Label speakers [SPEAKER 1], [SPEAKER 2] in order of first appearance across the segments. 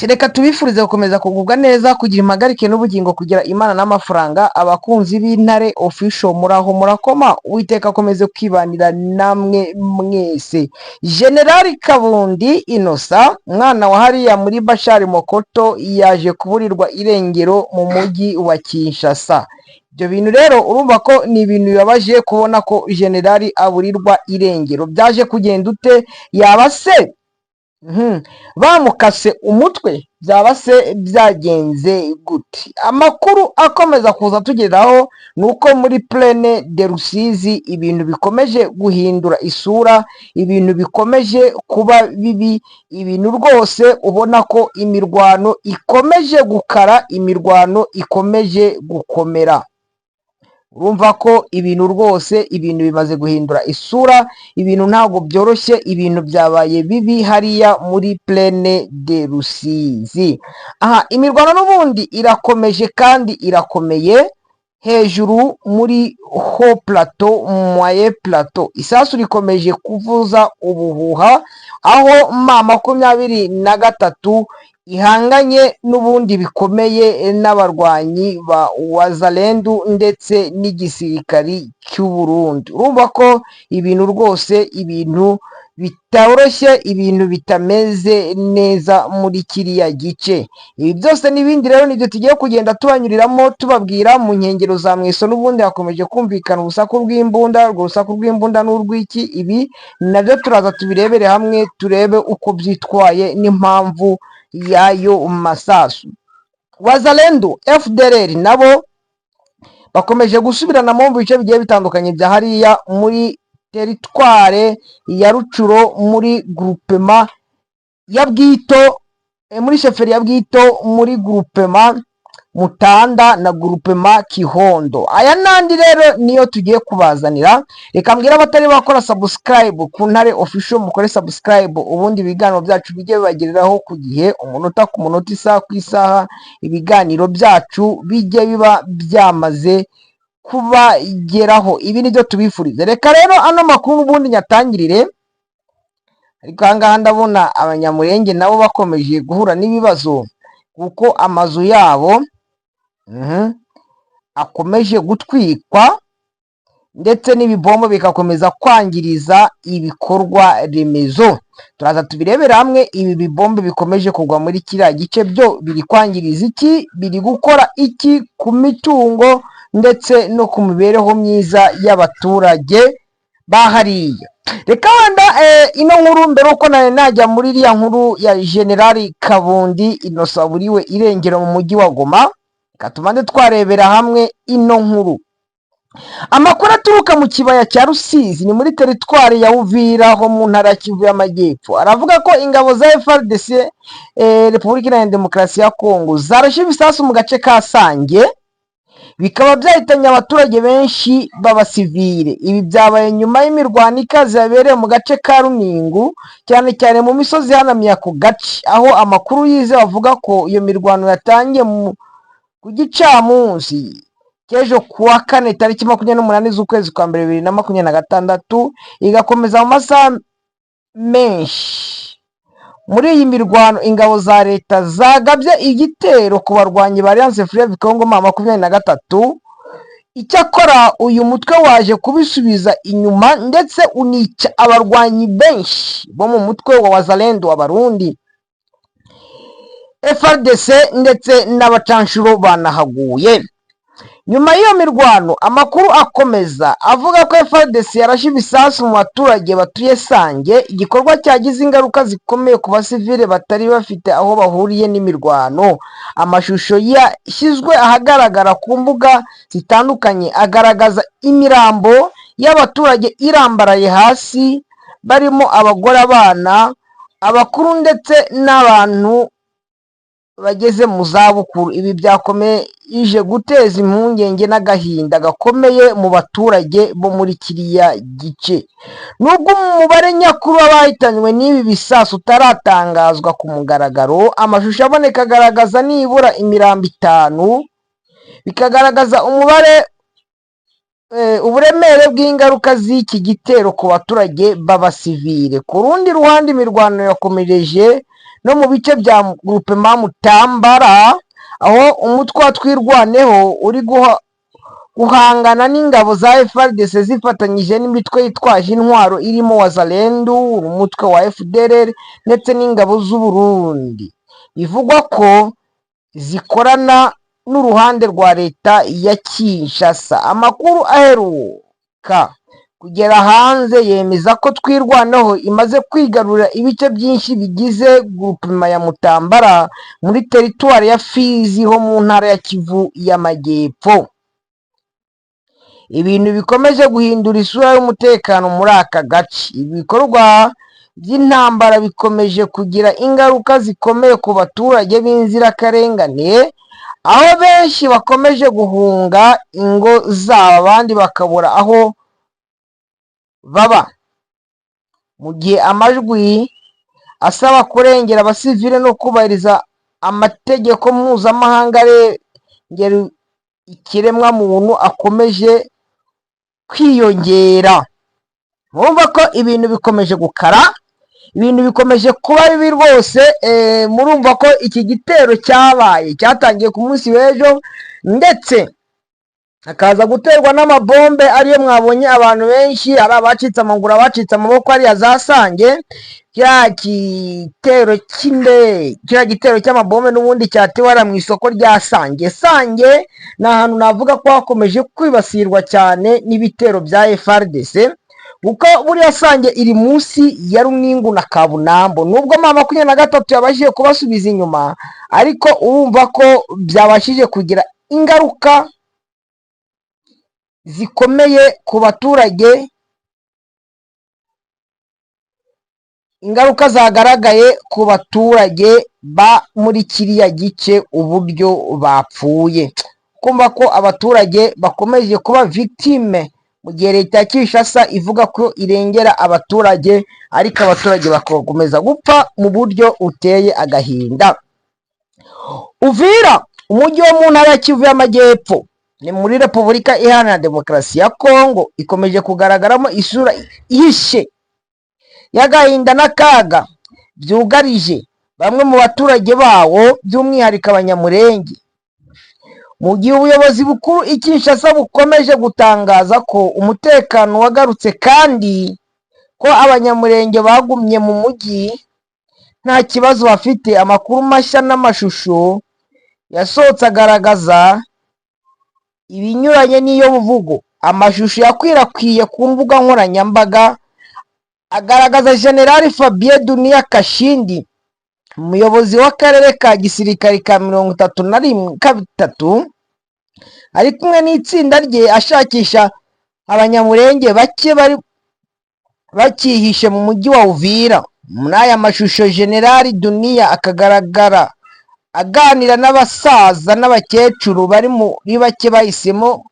[SPEAKER 1] Reka tubifurize gukomeza kugubwa neza, kugira impagarike n'ubugingo, kugira Imana n'amafaranga. Abakunzi b'Intare Official muraho murakoma, Uwiteka akomeze kwibanira namwe mwese. Generali Kabundi Innocent, umwana wa hariya muri Bashari Mokoto, yaje kuburirwa irengero mu mujyi wa Kinshasa. Ibyo bintu rero urumva ko ni ibintu bibabaje kubona ko generali aburirwa irengero. Byaje kugenda ute? Yaba se bamukase umutwe? Byaba se byagenze gute? Amakuru akomeza kuza tugeraho ni uko muri Plaine de Rusizi ibintu bikomeje guhindura isura, ibintu bikomeje kuba bibi, ibintu rwose ubona ko imirwano ikomeje gukara, imirwano ikomeje gukomera. Urumva ko ibintu rwose ibintu bimaze guhindura isura, ibintu ntabwo byoroshye, ibintu byabaye bibi hariya muri Plaine de Rusizi. Imirwano n'ubundi irakomeje kandi irakomeye hejuru muri ho plateau, moyen plateau. Isasu rikomeje kuvuza ubuhuha, aho M23 ihanganye n'ubundi bikomeye n'abarwanyi ba Wazalendo ndetse n'igisirikari cy'u Burundi. Urumva ko ibintu rwose ibintu bitoroshye, ibintu bitameze neza muri kiriya gice. Ibi byose n'ibindi rero nibyo tugiye kugenda tubanyuriramo tubabwira. Mu nkengero za Mweso n'ubundi hakomeje kumvikana urusaku rw'imbunda. Urwo rusaku rw'imbunda n'urw'iki? Ibi nabyo turaza tubirebere hamwe, turebe uko byitwaye n'impamvu y'ayo masasu. Wazalendo FDLR nabo bakomeje gusubiranamo mu bice bigiye bitandukanye bya hariya muri teritware ya Rucuro, muri groupement ya Bwito, muri sheferi ya Bwito, muri groupement Mutanda na groupement Kihondo. Aya nandi rero niyo tugiye kubazanira. Reka mbwira abatari bakora subscribe ku Ntare Official, mukore subscribe, ubundi ibiganiro byacu bijye bibagereraho ku gihe, umunota ku munota, isaha ku isaha, ibiganiro byacu bijye biba byamaze kubageraho. Ibi nibyo tubifuriza. Reka rero ano makuru ubundi nyatangirire, ariko ahangaha ndabona abanyamurenge nabo bakomeje guhura n'ibibazo, kuko amazu yabo akomeje gutwikwa ndetse n'ibibombo bikakomeza kwangiriza ibikorwa remezo. Turaza tubirebera hamwe, ibi bibombo bikomeje kugwa muri kiriya gice byo biri kwangiriza iki, biri gukora iki ku mitungo ndetse no ku mibereho myiza y'abaturage bahariya. Reka wenda ino nkuru mbere uko najya muri iriya nkuru ya Generali Kabundi Innocent aburiwe irengero mu mujyi wa Goma, reka tubanze twarebera hamwe ino nkuru. Amakuru aturuka mu kibaya cya Rusizi ni muri teritwari ya Uvira ho mu ntara ya Kivu y'Amajyepfo, aravuga ko ingabo za FARDC, Repubulika Iharanira Demokarasi ya Kongo, zarashe ibisasu mu gace ka Sange, bikaba byahitanye abaturage benshi b'abasivile. Ibi byabaye nyuma y'imirwano ikaze yabereye mu gace ka Runingu, cyane cyane mu misozi ihanamiye ako gace, aho amakuru yizewe avuga ko iyo mirwano yatangiye ku gicamunsi cy'ejo kuwa kane tariki 28 z'ukwezi kwa mbere 2026, igakomeza mu masaha menshi. Muri iyi mirwano ingabo za leta zagabye igitero ku barwanyi ba Alliance Fleuve Congo M23. Icyakora uyu mutwe waje kubisubiza inyuma ndetse unica abarwanyi benshi bo mu mutwe wa Wazalendo w'Abarundi. FARDC ndetse n'abacanshuro banahaguye. Nyuma y'iyo mirwano amakuru akomeza avuga ko FARDC yarashe ibisasu mu baturage batuye Sange, igikorwa cyagize ingaruka zikomeye ku basivile batari bafite aho bahuriye n'imirwano. Amashusho yashyizwe ahagaragara ku mbuga zitandukanye agaragaza imirambo y'abaturage irambaraye hasi, barimo abagore, abana, abakuru ndetse n'abantu bageze mu zabukuru. Ibi byakomeje guteza impungenge n'agahinda gakomeye mu baturage bo muri kiriya gice. Nubwo umubare nyakuri w'abahitanywe n'ibi bisasu utaratangazwa ku mugaragaro, amashusho aboneka agaragaza nibura imirambo 5, bikagaragaza umubare uburemere bw'ingaruka z'iki gitero ku baturage b'abasivile. Ku rundi ruhande, imirwano yakomereje no mu bice bya groupement Mutambara, aho umutwe wa Twirwaneho uri guhangana n'ingabo za FARDC zifatanyije n'imitwe yitwaje intwaro irimo Wazalendo, umutwe wa FDLR ndetse n'ingabo z'u Burundi. Bivugwa ko zikorana n'uruhande rwa leta ya Kinshasa. Amakuru aheruka kugera hanze yemeza ko Twirwaneho imaze kwigarurira ibice byinshi bigize groupement ya Mutambara muri teritwari ya Fizi ho mu ntara ya Kivu y'Amajyepfo. Ibintu bikomeje guhindura isura y'umutekano muri aka gace. Ibikorwa by'intambara bikomeje kugira ingaruka zikomeye ku baturage b'inzirakarengane, aho benshi bakomeje guhunga ingo zabo, abandi bakabura aho baba, mu gihe amajwi asaba kurengera abasivile no kubahiriza amategeko mpuzamahanga arengera ikiremwamuntu akomeje kwiyongera. Murumva ko ibintu bikomeje gukara, ibintu bikomeje kuba bibi rwose. Murumva ko iki gitero cyatangiye ku munsi w'ejo, ndetse hakaza guterwa n'amabombe ariyo mwabonye abantu benshi, ari abacitse amaguru, abacitse amaboko, hariya za Sange. Kiriya gitero cy'amabombe n'ubundi cyatewe mu isoko rya Sange. Sange ni ahantu navuga ko hakomeje kwibasirwa cyane n'ibitero bya FARDC, kuko buriya Sange iri munsi ya Runingu na Kabunambo. Nubwo M23 yabashije kubasubiza inyuma, ariko urumva ko byabashije kugira ingaruka zikomeye ku baturage. Ingaruka zagaragaye ku baturage ba muri kiriya gice, uburyo bapfuye. Kumva ko abaturage bakomeje kuba victime, mu gihe leta ya Kinshasa ivuga ko irengera abaturage, ariko abaturage bagakomeza gupfa mu buryo uteye agahinda. Uvira, umujyi wo mu ntara ya Kivu y'Amajyepfo, ni muri Repubulika Iharanira Demokarasi ya Kongo, ikomeje kugaragaramo isura ihishe y'agahinda n'akaga byugarije bamwe mu baturage bawo, by'umwihariko Abanyamurenge. Mu gihe ubuyobozi bukuru i Kinshasa bukomeje gutangaza ko umutekano wagarutse, kandi ko Abanyamurenge bagumye mu mujyi nta kibazo bafite. Amakuru mashya n'amashusho yasohotse agaragaza ibinyuranye n'iyo mvugo. Amashusho yakwirakwiye ku mbuga nkoranyambaga agaragaza General Fabien Dunia Kashindi, umuyobozi w'akarere ka gisirikare ka 33, ari kumwe n'itsinda rye ashakisha Abanyamurenge bake bari bakihishe mu mujyi wa Uvira. Muri aya mashusho, General Dunia akagaragara aganira n'abasaza n'abakecuru bari muri bake bahisemo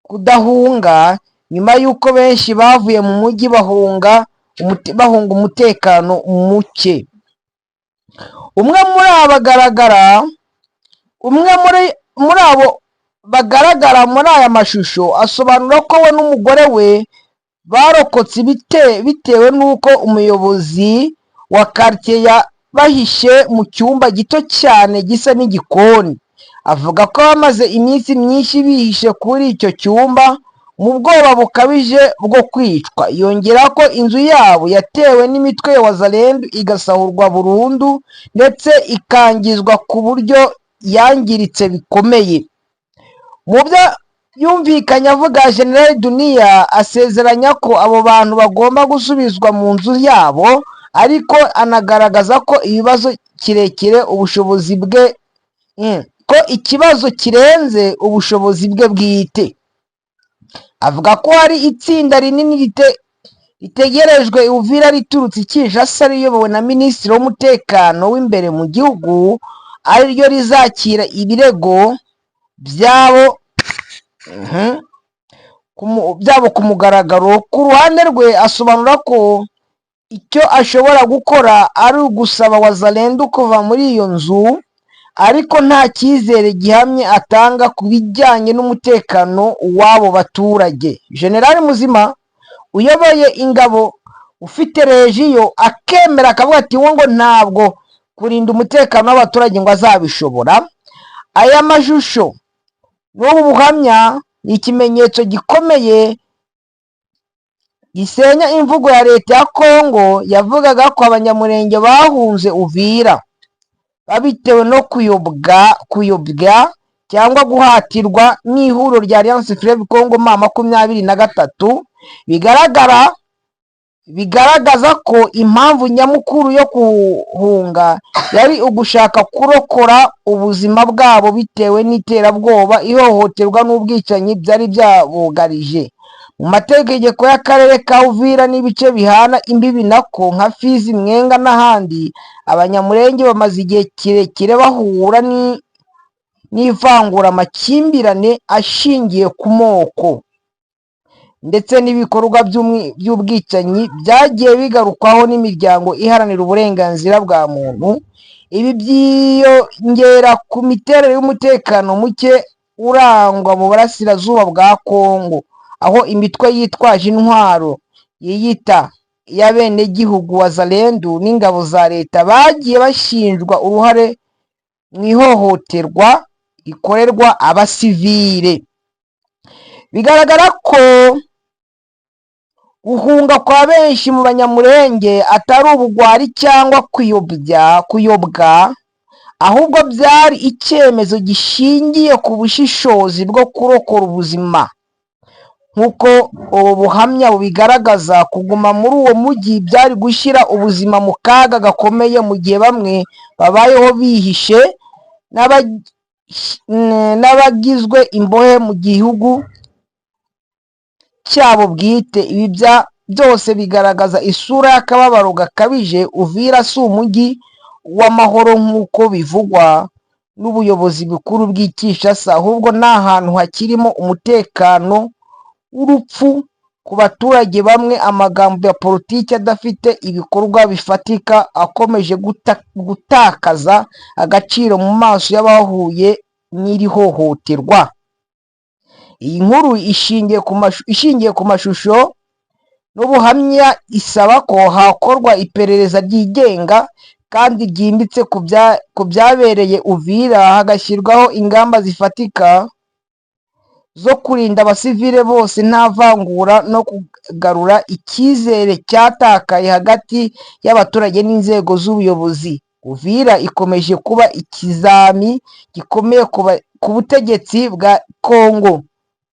[SPEAKER 1] kudahunga, nyuma y'uko benshi bavuye mu mujyi bahunga umutekano muke. Umwe muri abo bagaragara muri aya mashusho asobanura ko we n'umugore we barokotse bitewe n'uko umuyobozi wa quartier bahishe mu cyumba gito cyane gisa n'igikoni. Avuga ko bamaze iminsi myinshi bihishe kuri icyo cyumba mu bwoba bukabije bwo kwicwa. Yongera ko inzu yabo yatewe n'imitwe ya Wazalendo igasahurwa burundu, ndetse ikangizwa ku buryo yangiritse bikomeye. Mu byo yumvikanye avuga, General Dunia asezeranya ko abo bantu bagomba gusubizwa mu nzu yabo, ariko anagaragaza ko ikibazo kirenze ubushobozi bwe bwite. Avuga ko hari itsinda rinini ritegerejwe Uvira riturutse i Kinshasa, riyobowe na Minisitiri w'Umutekano w'imbere mu gihugu, ariryo rizakira ibirego byabo ku mugaragaro. Ku ruhande rwe asobanura ko icyo ashobora gukora ari ugusaba Wazalendo kuva muri iyo nzu ariko nta cyizere gihamye atanga ku bijyanye n'umutekano w'abo baturage. Generali Muzima uyoboye ingabo, ufite regiyo, akemera akavuga ati ngo ntabwo kurinda umutekano w'abaturage ngo azabishobora. Aya mashusho n'ubu buhamya ni ikimenyetso gikomeye gisenya imvugo ya leta ya Kongo yavugaga ko Abanyamulenge bahunze Uvira babitewe no kuyobya cyangwa guhatirwa n'ihuriro rya Alliance Fleuve Congo M23 bigaragaza ko impamvu nyamukuru yo guhunga yari ugushaka kurokora ubuzima bwabo bitewe n'iterabwoba, ihohoterwa n'ubwicanyi byari byabugarije. Mu mategeko y'akarere ka Uvira n'ibice bihana imbibi nako nka Fizi, Mwenga n'ahandi, Abanyamulenge bamaze igihe kirekire bahura n'ivangura, amakimbirane ashingiye ku moko ndetse n'ibikorwa by'ubwicanyi byagiye bigarukwaho n'imiryango iharanira uburenganzira bwa muntu. Ibi byiyongera ku miterere y'umutekano muke urangwa mu burasirazuba bwa Kongo, aho imitwe yitwaje intwaro yiyita y'abenegihugu Wazalendo n'ingabo za leta bagiye bashinjwa uruhare mu ihohoterwa rikorerwa abasivile. Bigaragara ko guhunga kwa benshi mu Banyamulenge atari ubugwari cyangwa kuyobwa, ahubwo byari icyemezo gishingiye ku bushishozi bwo kurokora ubuzima. Nk'uko ubu buhamya bubigaragaza, kuguma muri uwo mujyi byari gushyira ubuzima mu kaga gakomeye, mu gihe bamwe babayeho bihishe n'abagizwe imbohe mu gihugu cyabo bwite. Ibi byose bigaragaza isura y'akababaro gakabije. Uvira si umujyi w'amahoro nk'uko bivugwa n'ubuyobozi bukuru bw'i Kinshasa, ahubwo ni ahantu hakirimo umutekano w'urupfu ku baturage bamwe. Amagambo ya politiki adafite ibikorwa bifatika akomeje gutakaza agaciro mu maso y'abahuye n'iri hohoterwa. Iyi nkuru ishingiye ku mashusho n'ubuhamya isaba ko hakorwa iperereza ryigenga kandi ryimbitse ku byabereye Uvira, hagashyirwaho ingamba zifatika zo kurinda abasivile bose nta vangura no kugarura icyizere cyatakaye hagati y'abaturage n'inzego z'ubuyobozi. Uvira ikomeje kuba ikizami gikomeye ku butegetsi bwa Kongo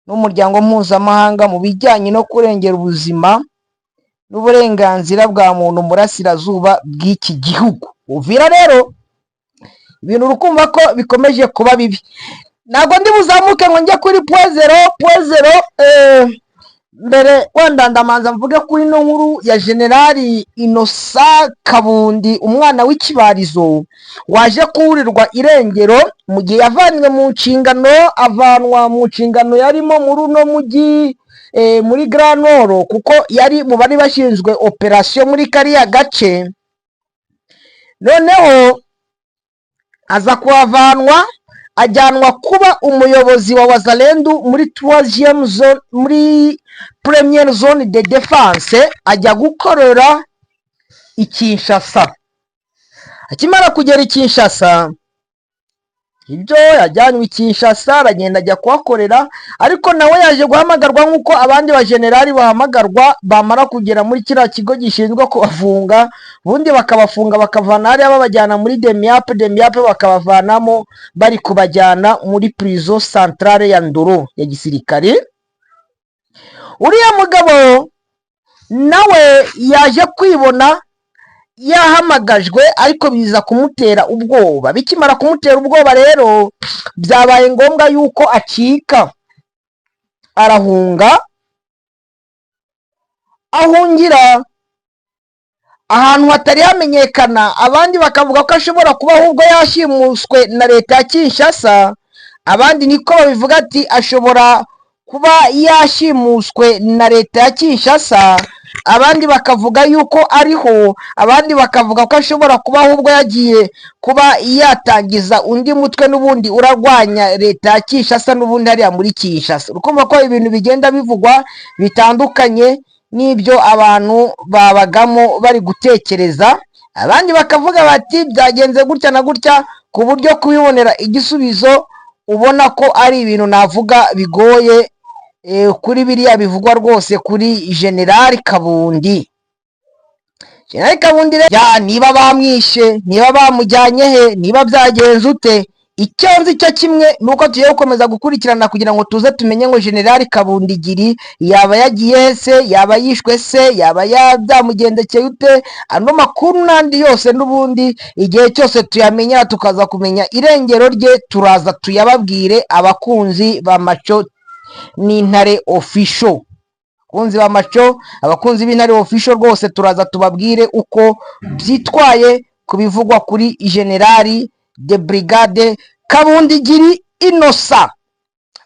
[SPEAKER 1] n'umuryango mpuzamahanga mu bijyanye no kurengera ubuzima n'uburenganzira bwa muntu mu burasirazuba bw'iki gihugu. Uvira rero ibintu urukumva ko bikomeje kuba bibi. Ntabwo ndi buzamuke ngo njye kuri puwezero mbere wenda ndamanza mvuge kuri ino nkuru ya Generali Innocent Kabundi, umwana w'ikibarizo waje kuburirwa irengero mu gihe yavanwe mu nshingano yarimo muri uno mujyi muri Grand Nord, kuko yari mu bari bashinzwe operasiyo muri kariya gace. Noneho aza kuhavanwa ajyanwa kuba umuyobozi wa Wazalendo muri troisième zone, muri première zone de défense, ajya gukorera i Kinshasa. Akimara kugera i Kinshasa, ibyo yajyanywe i Kinshasa aragenda ajya kuhakorera, ariko nawe yaje guhamagarwa nk'uko abandi bajenerali bahamagarwa bamara kugera muri kiriya kigo gishinzwe kubafunga, ubundi bakabafunga bakavana hariya babajyana muri Demiape bakabavanamo bari kubajyana muri prison centrale ya Ndoro ya gisirikare. Uriya mugabo nawe yaje kwibona yahamagajwe, ariko biza kumutera ubwoba. Bikimara kumutera ubwoba rero byabaye ngombwa yuko acika, arahunga, ahungira ahantu hatari hamenyekana. Abandi bakavuga ko ashobora kuba ahubwo yashimuswe na leta ya Kinshasa, abandi niko babivuga ati ashobora kuba yashimuswe na leta ya Kinshasa abandi bakavuga yuko ariho, abandi bakavuga ko ashobora kuba ahubwo yagiye kuba yatangiza undi mutwe n'ubundi urarwanya leta ya Kinshasa n'ubundi hariya muri Kinshasa. Urukumva ko ibintu bigenda bivugwa bitandukanye n'ibyo abantu babagamo bari gutekereza, abandi bakavuga bati byagenze gutya na gutya, ku buryo kubibonera igisubizo ubona ko ari ibintu navuga bigoye kuri biriya bivugwa rwose kuri General Kabundi. General Kabundi niba bamwishe, niba bamujyanye he, niba byagenze ute, icyo nzi cyo kimwe nuko tugiye gukomeza gukurikirana kugira ngo tuze tumenye ngo General Kabundigiri yaba yagiye se, yaba yishwe se, yaba byamugendekeye ute. Ano makuru n'andi yose n'ubundi igihe cyose tuyamenya tukaza kumenya irengero rye, turaza tuyababwire abakunzi ba Maco n'Intare Official. Abakunzi ba Maco, abakunzi b'Intare Official rwose turaza tubabwire uko byitwaye kubivugwa kuri General de Brigade Kabundigiri Innocent.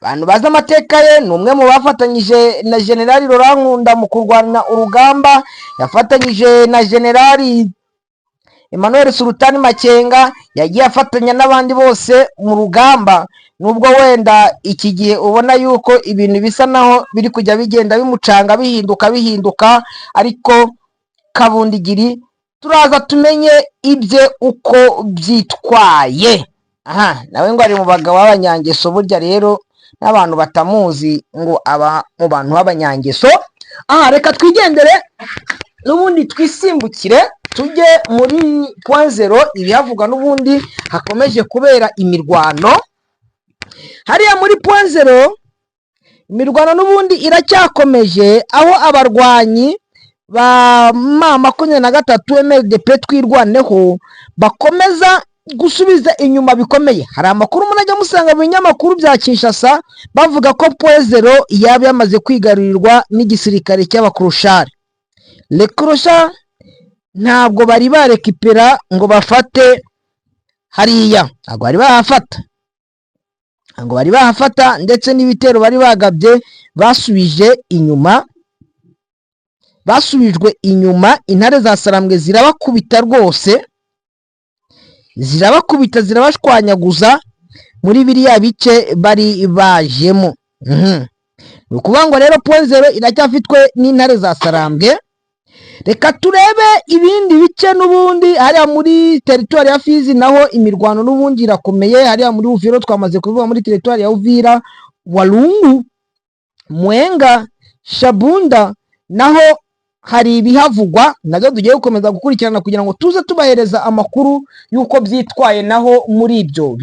[SPEAKER 1] Abantu bazi amateka ye, ni umwe mu bafatanyije na General Laurent Nkunda mu kurwana urugamba, yafatanyije na General Emmanuel Sultani Makenga, yagiye afatanya n'abandi bose mu rugamba. Nubwo wenda iki gihe ubona yuko ibintu bisa naho biri kujya bigenda bimucanga bihinduka, ariko Kabundigiri turaza tumenye ibye uko byitwaye. Nawe ngo ari mu bagabo b'abanyangeso, burya rero n'abantu batamuzi ngo aba mu bantu b'abanyangeso. Reka twigendere n'ubundi twisimbukire tujye muri point zero. Ibihavugwa n'ubundi hakomeje kubera imirwano hariya muri point zero. Imirwano n'ubundi iracyakomeje, aho abarwanyi ba M23 MLDP twirwaneho bakomeza gusubiza inyuma bikomeye. Hari amakuru umuntu ajya musanga mu binyamakuru bya Kinshasa bavuga ko point zero yaba yamaze kwigarurirwa n'igisirikare cy'abakrushari. Le Crochat ntabwo bari barekipera ngo bafate hariya, ntabwo bari bahafata, ndetse n'ibitero bari bagabye basubijwe inyuma. Intare za Sarambwe zirabakubita rwose, zirabashwanyaguza muri biriya bice bari bajemo. Ni ukuvuga ngo rero point zero iracyafitwe n'Intare za Sarambwe. Reka turebe ibindi bice n'ubundi hariya muri teritwari ya Fizi, naho imirwano n'ubundi irakomeye. Hariya muri Uvira twamaze kuvuga, muri teritwari ya Uvira, Walungu, Mwenga, Shabunda naho hari ibihavugwa, nabyo tugiye gukomeza gukurikirana kugira ngo tuze tubahereza amakuru y'uko byitwaye naho muri ibyo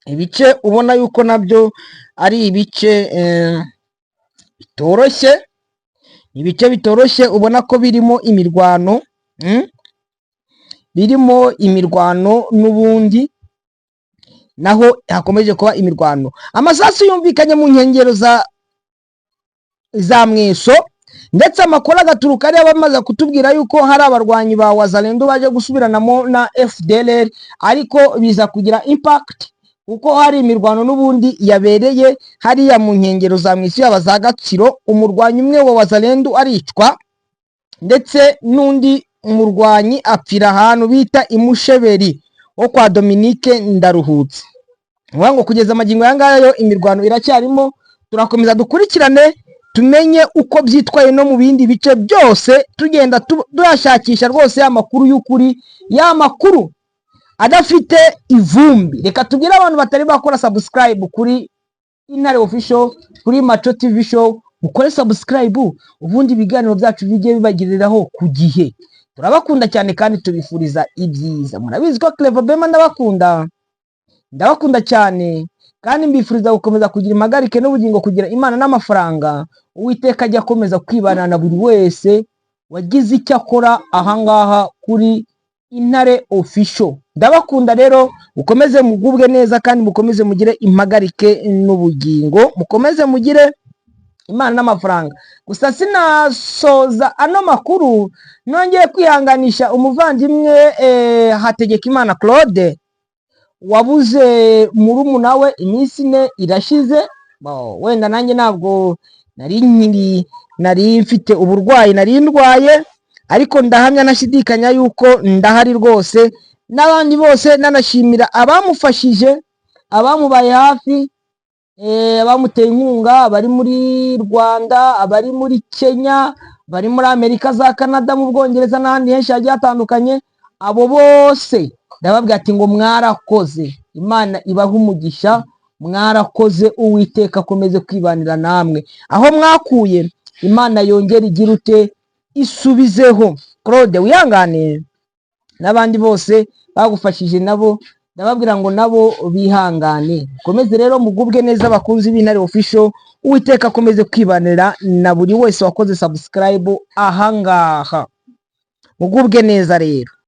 [SPEAKER 1] ibice ubona yuko nabyo ari ibice bitoroshye, ubona ko birimo imirwano n'ubundi naho hakomeje kuba imirwano. Amasasu yumvikanye mu nkengero za Mweso, ndetse amakuru agaturuka ari bamaze kutubwira yuko hari abarwanyi ba Wazalendo baje gusubiranamo na FDLR, ariko biza kugira impact kuko hari imirwano n'ubundi yabereye hariya mu nkengero za Mweso yaba za Gatsiro. Umurwanyi umwe wa Wazalendo aricwa, ndetse n'undi umurwanyi apfira ahantu bita Imusheberi wo kwa Dominique Ndaruhutse. Ngo kugeza amagingo yangayo imirwano iracyarimo. Turakomeza dukurikirane tumenye uko byitwaye no mu bindi bice byose, tugenda turashakisha rwose amakuru y'ukuri, makuru adafite ivumbi. Reka tubwire abantu batari bakora subscribe kuri Intare Official, kuri Maco TV Show, mukore subscribe ubundi ibiganiro byacu bijye bibagiriraho ku gihe. Turabakunda cyane kandi tubifuriza ibyiza. Murabizi ko Clever Bema ndabakunda cyane, kandi mbifuriza gukomeza kugira impagarike n'ubugingo, kugira Imana n'amafaranga. Uwiteka ajya akomeza kwibana na buri wese wagize icyo akora ahangaha kuri Intare Official. Ndabakunda rero, mukomeze mugubwe neza kandi mukomeze mugire impagarike n'ubugingo, mukomeze mugire Imana n'amafaranga. Gusa sinasoza ano makuru nongeye kwihanganisha umuvandimwe Hategekimana Claude wabuze murumuna we iminsi 4 irashize. Wenda nanjye ntabwo nari nkiri nari mfite uburwayi nari ndwaye, ariko ndahamya nashidikanya yuko ndahari rwose. N'abandi bose nanashimira abamufashije, abamubaye hafi, abamuteye inkunga, abari muri Rwanda, abari muri Kenya, bari muri Amerika za Canada, mu Bwongereza n'ahandi henshi hagiye hatandukanye. Abo bose ndababwira ati ngo mwarakoze, Imana ibaha umugisha, mwarakoze, Uwiteka akomeze kwibanira namwe. Aho mwakuye Imana yongera igira ute isubizeho. Claude wihangane, n'abandi bose bagufashije nabo ndababwira ngo nabo bihangane. Komeze rero mugubwe neza abakunzi b'Intare Official, Uwiteka akomeze kwibanira na buri wese wakoze subscribe ahangaha. Mugubwe neza rero.